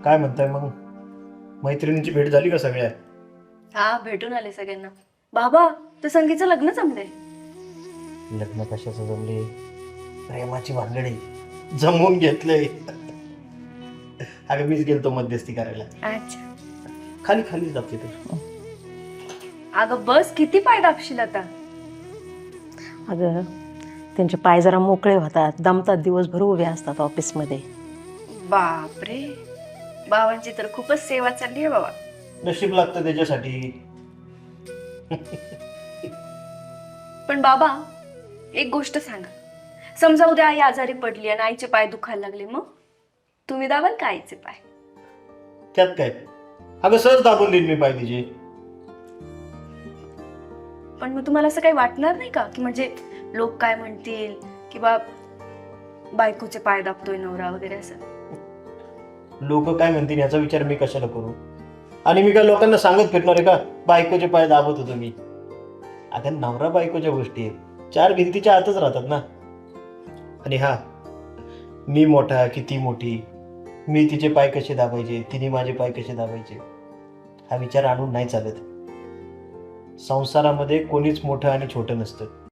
काय म्हणताय मग? मैत्रिणींची भेट झाली का सगळ्या? हा, भेटून आले सगळ्यांना. बाबा, तर संगीचं लग्न जमलंय. लग्न कशाचं जमले? प्रेमाची भानगडी जमवून घेतलंय. अगं मीच गेलतो मध्यस्थी करायला. अच्छा. खाली खाली जाते ते. अगं बस, किती पाय दाबशील आता? अगं त्यांचे पाय जरा मोकळे होतात, दमतात, दिवसभर उभे असतात ऑफिसमध्ये. बापरे, बाबांची तर खूपच सेवा चालली आहे बाबा. नशीब लागतं त्याच्यासाठी. पण बाबा, एक गोष्ट सांगा. समजा उद्या आई आजारी पडली आणि आईचे पाय दुखायला लागले, मग तुम्ही दाबाल का आईचे पाय? त्यात काय? अगं सहज दाबून देईन मी पाय तिचे. पण मग तुम्हाला असं काही वाटणार नाही का, की म्हणजे लोक काय म्हणतील, किंवा बायकोचे पाय दाबतोय नवरा वगैरे असं? लोक काय म्हणतील याचा विचार मी कशाला करू? आणि मी काय लोकांना सांगत फिरणार आहे का बायकोचे पाय दाबत होतो मी? अगं नवरा बायकोच्या गोष्टी आहेत, चार भिंतीच्या आतच राहतात ना. आणि हा, मी मोठा किती मोठी, मी तिचे पाय कसे दाबायचे, तिने माझे पाय कसे दाबायचे, हा विचार आणून नाही चालत. संसारामध्ये कोणीच मोठं आणि छोटं नसतं.